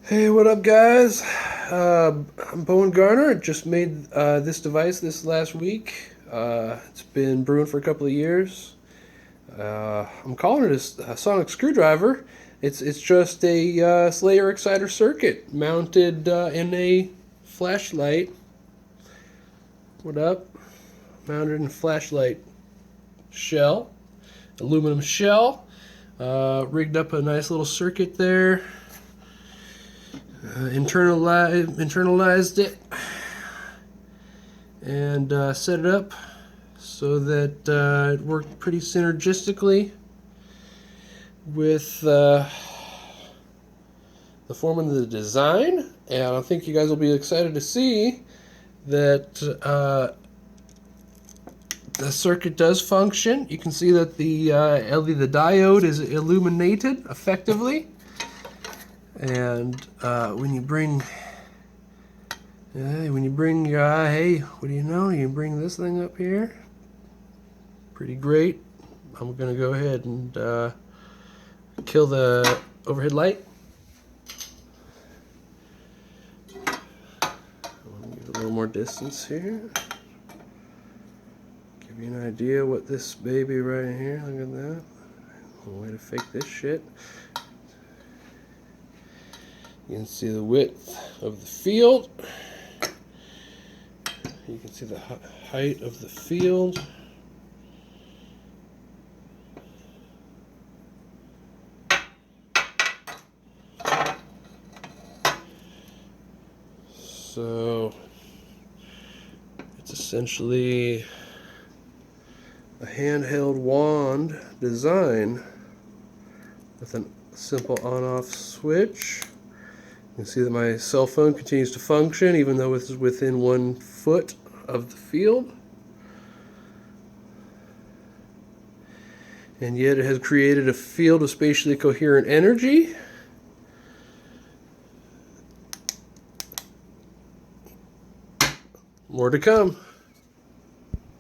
Hey, what up, guys? I'm Bowen Garner. I just made this device this last week. It's been brewing for a couple of years. I'm calling it a sonic screwdriver. It's just a Slayer exciter circuit mounted in a flashlight. What up? Mounted in a flashlight shell, aluminum shell. Rigged up a nice little circuit there. Internalized it and set it up so that it worked pretty synergistically with the form of the design. And I think you guys will be excited to see that the circuit does function. You can see that the diode is illuminated effectively. And when you bring your hey, what do you know? You bring this thing up here. Pretty great. I'm gonna go ahead and kill the overhead light. I'll give it a little more distance here. Give you an idea what this baby right here. Look at that. One way to fake this shit. You can see the width of the field. You can see the height of the field. So it's essentially a handheld wand design with a simple on-off switch. You can see that my cell phone continues to function even though it's within 1 foot of the field. And yet it has created a field of spatially coherent energy. More to come.